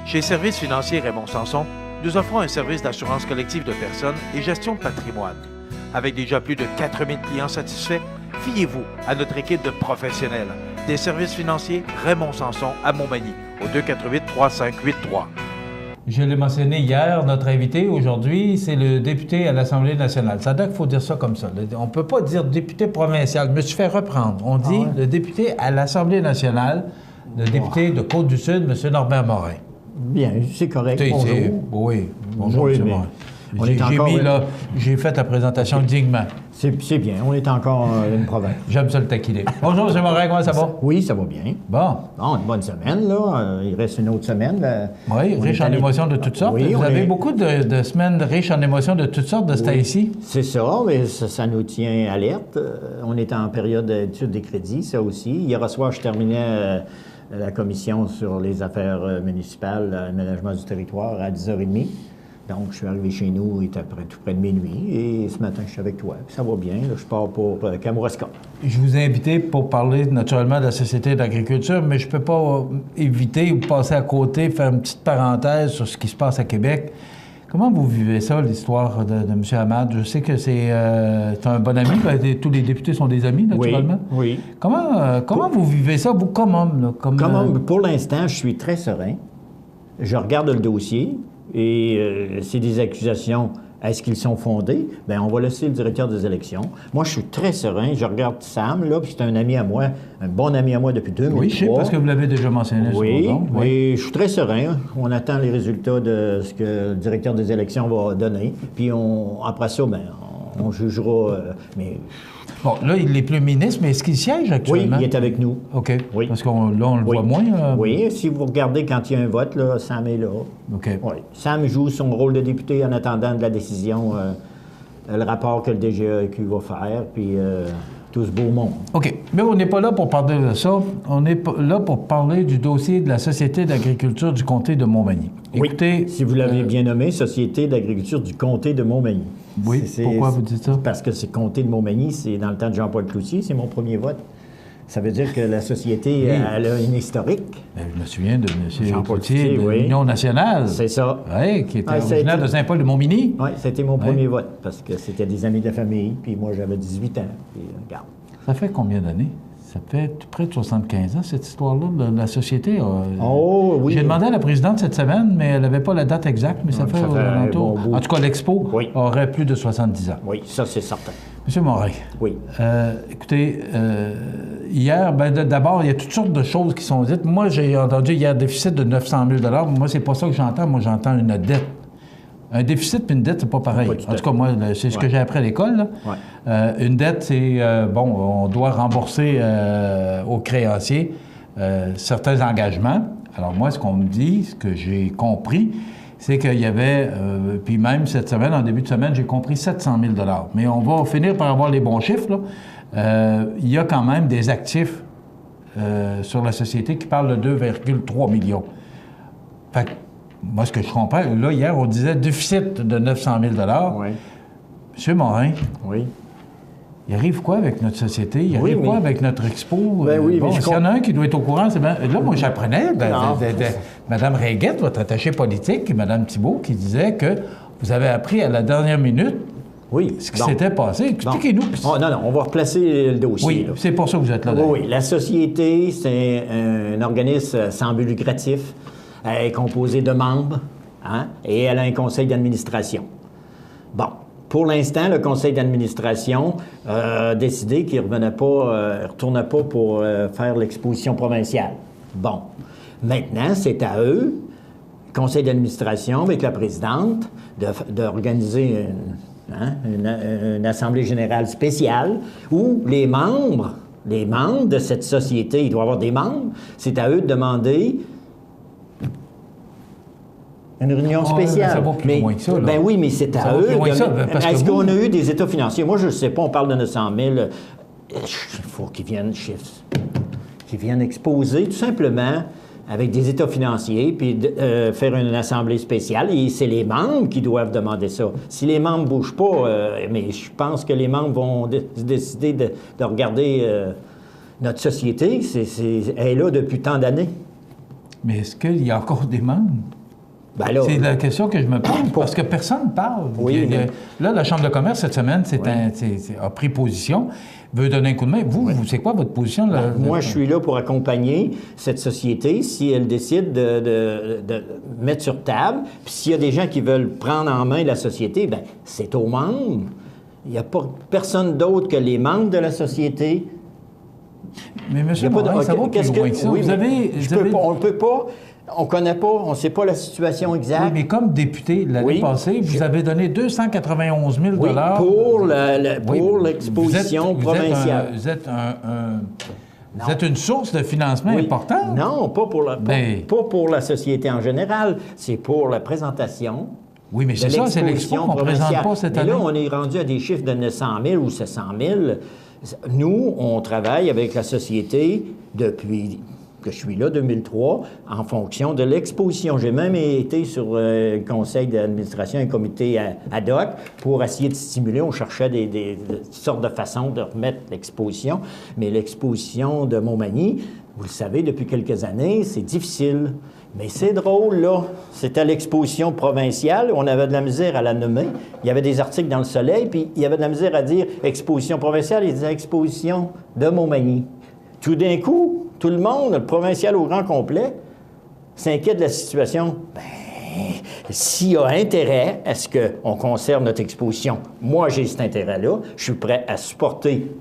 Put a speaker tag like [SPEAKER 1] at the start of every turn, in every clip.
[SPEAKER 1] Chez Services financiers Raymond Sanson, nous offrons un service d'assurance collective de personnes et gestion de patrimoine. Avec déjà plus de 4000 clients satisfaits, fiez-vous à notre équipe de professionnels. Des services financiers Raymond Sanson à Montmagny, au 248-3583.
[SPEAKER 2] Je l'ai mentionné hier, notre invité aujourd'hui, c'est le député à l'Assemblée nationale. Ça doit qu'il faut dire ça comme ça. On ne peut pas dire député provincial. Je me suis fait reprendre. On dit le député à l'Assemblée nationale, le député de Côte-du-Sud, M. Norbert Morin.
[SPEAKER 3] Bien, c'est correct.
[SPEAKER 2] Bonjour. Oui, bonjour, M. Morin. J'ai fait la présentation dignement.
[SPEAKER 3] C'est bien, on est encore une province.
[SPEAKER 2] J'aime ça le taquiner. Bonjour, M. Morin, comment ça va?
[SPEAKER 3] Oui, ça va bien.
[SPEAKER 2] Bon.
[SPEAKER 3] Une bonne semaine, là. Il reste une autre semaine.
[SPEAKER 2] Oui, riche en émotions de toutes sortes.
[SPEAKER 3] Oui,
[SPEAKER 2] vous avez beaucoup de semaines riches en émotions de toutes sortes de ce temps-ci?
[SPEAKER 3] C'est ça, mais ça nous tient alerte. On est en période d'étude des crédits, ça aussi. Hier soir, je terminais la commission sur les affaires municipales, l'aménagement du territoire à 10h30. Donc, je suis arrivé chez nous, il était tout près de minuit, et ce matin, je suis avec toi. Ça va bien, là, je pars pour Kamouraska.
[SPEAKER 2] Je vous ai invité pour parler naturellement de la Société d'agriculture, mais je ne peux pas éviter ou passer à côté, faire une petite parenthèse sur ce qui se passe à Québec. Comment vous vivez ça, l'histoire de M. Hamad? Je sais que c'est un bon ami, tous les députés sont des amis, naturellement.
[SPEAKER 3] Oui.
[SPEAKER 2] Comment vous vivez ça, vous, comme homme?
[SPEAKER 3] Pour l'instant, je suis très serein. Je regarde le dossier. Et c'est des accusations, est-ce qu'ils sont fondés? Bien, on va laisser le directeur des élections. Moi, je suis très serein. Je regarde Sam, là, puis c'est un ami à moi, un bon ami à moi depuis 2003.
[SPEAKER 2] Oui, je sais, parce que vous l'avez déjà mentionné.
[SPEAKER 3] Oui, et je suis très serein. On attend les résultats de ce que le directeur des élections va donner. Puis après ça, bien, on jugera. Mais
[SPEAKER 2] bon, là, il n'est plus ministre, mais est-ce qu'il siège actuellement?
[SPEAKER 3] Oui, il est avec nous.
[SPEAKER 2] OK.
[SPEAKER 3] Oui.
[SPEAKER 2] Parce qu'on le voit moins.
[SPEAKER 3] Oui, si vous regardez quand il y a un vote, là, Sam est là.
[SPEAKER 2] OK.
[SPEAKER 3] Oui. Sam joue son rôle de député en attendant de la décision, le rapport que le DGEQ va faire, puis tout ce beau monde.
[SPEAKER 2] OK. Mais on n'est pas là pour parler de ça. On est là pour parler du dossier de la Société d'agriculture du comté de Montmagny.
[SPEAKER 3] Oui.
[SPEAKER 2] Écoutez,
[SPEAKER 3] si vous l'avez bien nommé, Société d'agriculture du comté de Montmagny.
[SPEAKER 2] Oui, pourquoi vous dites ça?
[SPEAKER 3] Parce que c'est comté de Montmagny, c'est dans le temps de Jean-Paul Cloutier, c'est mon premier vote. Ça veut dire que la société, elle a une historique.
[SPEAKER 2] Bien, je me souviens de M.
[SPEAKER 3] Jean-Paul
[SPEAKER 2] Cloutier, de l'Union nationale.
[SPEAKER 3] C'est ça.
[SPEAKER 2] Oui, qui était originaire de Saint-Paul-de-Montmagny.
[SPEAKER 3] Oui, c'était mon premier vote, parce que c'était des amis de la famille, puis moi, j'avais 18 ans. Puis, regarde.
[SPEAKER 2] Ça fait combien d'années? Ça fait près de 75 ans, cette histoire-là, de la société.
[SPEAKER 3] Oh, oui.
[SPEAKER 2] J'ai demandé à la présidente cette semaine, mais elle n'avait pas la date exacte, mais ça fait alentour. En tout cas, l'expo aurait plus de 70 ans.
[SPEAKER 3] Oui, ça, c'est certain.
[SPEAKER 2] Monsieur Morin.
[SPEAKER 3] Oui.
[SPEAKER 2] Écoutez, hier, d'abord, il y a toutes sortes de choses qui sont dites. Moi, j'ai entendu hier un déficit de 900 000 $. Moi, c'est pas ça que j'entends. Moi, j'entends une dette. Un déficit et une dette, c'est pas pareil. En tout cas, moi, c'est ce que j'ai appris à l'école. Une dette, c'est, on doit rembourser aux créanciers certains engagements. Alors moi, ce qu'on me dit, ce que j'ai compris, c'est qu'il y avait, puis même cette semaine, en début de semaine, j'ai compris 700 000 $. Mais on va finir par avoir les bons chiffres, là. Il y a quand même des actifs sur la société qui parlent de 2,3 millions. Fait que, moi, ce que je comprends, là, hier, on disait déficit de 900 000 $.
[SPEAKER 3] Oui.
[SPEAKER 2] Monsieur Morin.
[SPEAKER 3] Oui.
[SPEAKER 2] Il arrive quoi avec notre société? Il arrive quoi avec notre expo?
[SPEAKER 3] Ben oui,
[SPEAKER 2] bon, s'il y en a un qui doit être au courant, c'est bien... Là, moi, j'apprenais de Mme Ringuette, votre attachée politique, et Mme Thibault, qui disait que vous avez appris à la dernière minute ce qui s'était passé. Expliquez-nous.
[SPEAKER 3] Non, on va replacer le dossier.
[SPEAKER 2] Oui, c'est pour ça que vous êtes là.
[SPEAKER 3] Oui, la société, c'est un organisme sans but lucratif. Elle est composée de membres, et elle a un conseil d'administration. Bon. Pour l'instant, le conseil d'administration a décidé qu'il ne retournait pas pour faire l'exposition provinciale. Bon. Maintenant, c'est à eux, le conseil d'administration, avec la présidente, d'organiser une assemblée générale spéciale où les membres de cette société, il doit y avoir des membres, c'est à eux de demander une réunion spéciale.
[SPEAKER 2] Ça va plus loin que ça, là.
[SPEAKER 3] Ben oui, mais c'est à eux. Est-ce qu'on a eu des états financiers? Moi, je ne sais pas, on parle de 900 000. Il faut qu'ils viennent exposer, tout simplement, avec des états financiers, puis faire une assemblée spéciale. Et c'est les membres qui doivent demander ça. Si les membres ne bougent pas, mais je pense que les membres vont décider de regarder notre société. Elle est là depuis tant d'années.
[SPEAKER 2] Mais est-ce qu'il y a encore des membres?
[SPEAKER 3] Ben là,
[SPEAKER 2] C'est la question que je me pose, parce que personne ne parle.
[SPEAKER 3] Oui, mais...
[SPEAKER 2] Là, la Chambre de commerce, cette semaine, a pris position, veut donner un coup de main. Vous, c'est quoi votre position? Là?
[SPEAKER 3] Moi, je suis là pour accompagner cette société si elle décide de mettre sur table. Puis s'il y a des gens qui veulent prendre en main la société, bien, c'est aux membres. Il n'y a pas personne d'autre que les membres de la société.
[SPEAKER 2] Mais M. Morin, ça va plus loin que ça.
[SPEAKER 3] Oui, on ne peut pas... On ne connaît pas, on ne sait pas la situation exacte.
[SPEAKER 2] Oui, mais comme député l'année passée, vous avez donné 291 000
[SPEAKER 3] pour l'exposition provinciale.
[SPEAKER 2] Vous êtes une source de financement importante.
[SPEAKER 3] Non, pas pour la société en général. C'est pour la présentation.
[SPEAKER 2] Oui, mais c'est ça, c'est l'expo qu'on ne présente pas cette année.
[SPEAKER 3] Mais là, on est rendu à des chiffres de 900 000 ou 700 000. Nous, on travaille avec la société depuis que je suis là, 2003, en fonction de l'exposition. J'ai même été sur le conseil d'administration, un comité ad hoc, pour essayer de stimuler. On cherchait des sortes de façons de remettre l'exposition. Mais l'exposition de Montmagny, vous le savez, depuis quelques années, c'est difficile. Mais c'est drôle, là. C'était l'exposition provinciale. On avait de la misère à la nommer. Il y avait des articles dans Le Soleil, puis il y avait de la misère à dire exposition provinciale. Il disait exposition de Montmagny. Tout d'un coup, tout le monde, le provincial au grand complet, s'inquiète de la situation. Bien, s'il y a intérêt à ce qu'on conserve notre exposition, moi, j'ai cet intérêt-là. Je suis prêt à supporter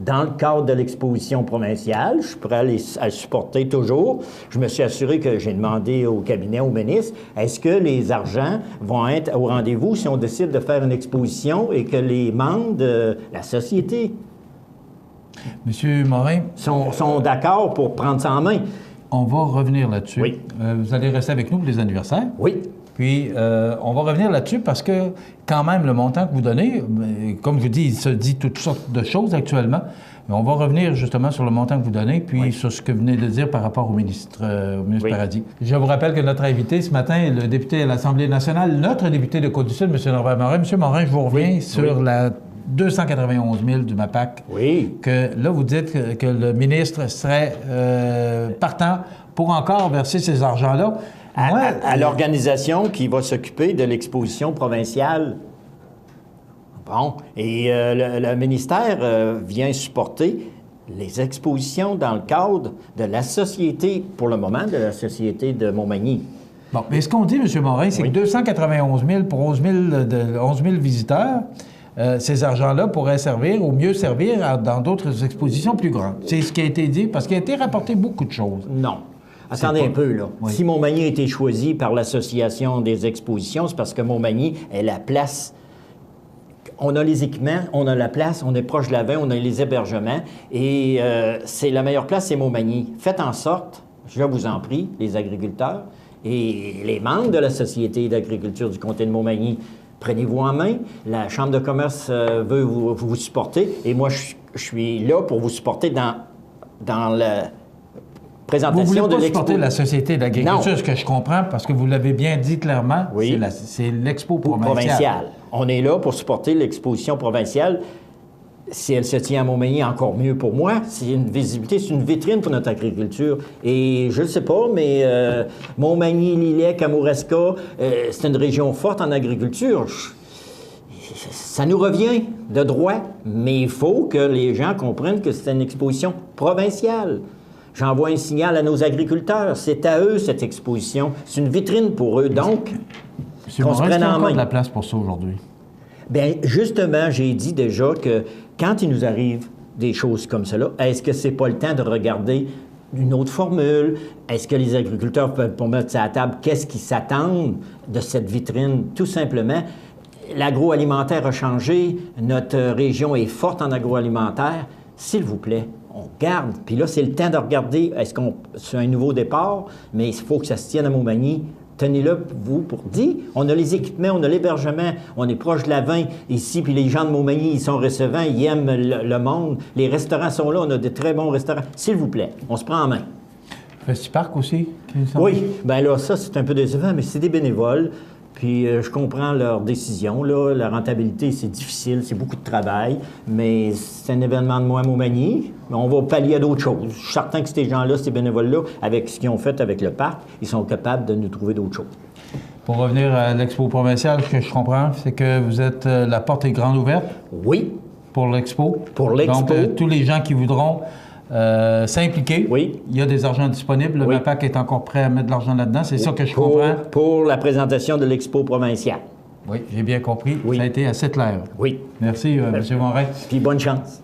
[SPEAKER 3] dans le cadre de l'exposition provinciale. Je suis prêt à le supporter toujours. Je me suis assuré que j'ai demandé au cabinet, au ministre, est-ce que les argents vont être au rendez-vous si on décide de faire une exposition et que les membres de la société
[SPEAKER 2] Monsieur Morin,
[SPEAKER 3] sont d'accord pour prendre ça en main.
[SPEAKER 2] On va revenir là-dessus.
[SPEAKER 3] Oui.
[SPEAKER 2] Vous allez rester avec nous pour les anniversaires.
[SPEAKER 3] Oui.
[SPEAKER 2] Puis, on va revenir là-dessus parce que, quand même, le montant que vous donnez, comme je vous dis, il se dit toutes sortes de choses actuellement. Mais on va revenir justement sur le montant que vous donnez, puis sur ce que vous venez de dire par rapport au ministre Paradis. Je vous rappelle que notre invité ce matin est le député à l'Assemblée nationale, notre député de Côte-du-Sud, M. Norbert Morin. M. Morin, je vous reviens sur la 291 000 du MAPAC.
[SPEAKER 3] Oui.
[SPEAKER 2] Que là, vous dites que le ministre serait partant pour encore verser ces argents-là.
[SPEAKER 3] À l'organisation qui va s'occuper de l'exposition provinciale. Bon. Et le ministère vient supporter les expositions dans le cadre de la société, pour le moment, de la société de Montmagny.
[SPEAKER 2] Bon, mais ce qu'on dit, M. Morin, c'est que 291 000 pour 11 000 visiteurs, ces argents-là pourraient servir, ou mieux servir, dans d'autres expositions plus grandes. C'est ce qui a été dit, parce qu'il a été rapporté beaucoup de choses.
[SPEAKER 3] Non. Attendez un peu, là. Oui. Si Montmagny a été choisi par l'Association des expositions, c'est parce que Montmagny est la place. On a les équipements, on a la place, on est proche de la veine, on a les hébergements, et c'est la meilleure place, c'est Montmagny. Faites en sorte, je vous en prie, les agriculteurs et les membres de la Société d'agriculture du comté de Montmagny, prenez-vous en main. La Chambre de commerce veut vous supporter, et moi, je suis là pour vous supporter dans la présentation
[SPEAKER 2] vous voulez pas
[SPEAKER 3] de
[SPEAKER 2] supporter la Société d'agriculture, ce que je comprends, parce que vous l'avez bien dit clairement,
[SPEAKER 3] oui.
[SPEAKER 2] C'est l'expo provinciale.
[SPEAKER 3] On est là pour supporter l'exposition provinciale. Si elle se tient à Montmagny, encore mieux pour moi. C'est une visibilité, c'est une vitrine pour notre agriculture. Et je ne sais pas, mais Montmagny, Lilley, Kamouraska, c'est une région forte en agriculture. Ça nous revient de droit, mais il faut que les gens comprennent que c'est une exposition provinciale. J'envoie un signal à nos agriculteurs. C'est à eux, cette exposition. C'est une vitrine pour eux. Donc,
[SPEAKER 2] qu'on se prenne en main. Il y a de la place pour ça aujourd'hui?
[SPEAKER 3] Bien, justement, j'ai dit déjà que quand il nous arrive des choses comme cela, est-ce que c'est pas le temps de regarder une autre formule? Est-ce que les agriculteurs peuvent pas mettre ça à la table? Qu'est-ce qu'ils s'attendent de cette vitrine? Tout simplement, l'agroalimentaire a changé. Notre région est forte en agroalimentaire. S'il vous plaît, on garde. Puis là, c'est le temps de regarder, est-ce qu'on c'est un nouveau départ, mais il faut que ça se tienne à Montmagny. Tenez-le, vous, pour dire. On a les équipements, on a l'hébergement, on est proche de la vin ici, puis les gens de Montmagny, ils sont recevants, ils aiment le monde. Les restaurants sont là, on a de très bons restaurants. S'il vous plaît, on se prend en main.
[SPEAKER 2] Festiparc aussi?
[SPEAKER 3] Oui, bien là, ça, c'est un peu décevant, mais c'est des bénévoles. Puis je comprends leur décision. Là. La rentabilité, c'est difficile, c'est beaucoup de travail, mais c'est un événement de moi à Montmagny. On va pallier à d'autres choses. Je suis certain que ces gens-là, ces bénévoles-là, avec ce qu'ils ont fait avec le parc, ils sont capables de nous trouver d'autres choses.
[SPEAKER 2] Pour revenir à l'expo provinciale, ce que je comprends, c'est que vous êtes, la porte est grande ouverte
[SPEAKER 3] Oui.
[SPEAKER 2] pour l'expo.
[SPEAKER 3] Pour l'expo.
[SPEAKER 2] Donc, tous les gens qui voudront s'impliquer,
[SPEAKER 3] Oui.
[SPEAKER 2] il y a des argents disponibles. Le
[SPEAKER 3] Oui.
[SPEAKER 2] MAPAC est encore prêt à mettre de l'argent là-dedans. C'est ça que je comprends.
[SPEAKER 3] Pour la présentation de l'expo provinciale.
[SPEAKER 2] Oui, j'ai bien compris.
[SPEAKER 3] Oui.
[SPEAKER 2] Ça a été assez clair.
[SPEAKER 3] Oui.
[SPEAKER 2] Merci, M. Morin.
[SPEAKER 3] Puis bonne chance.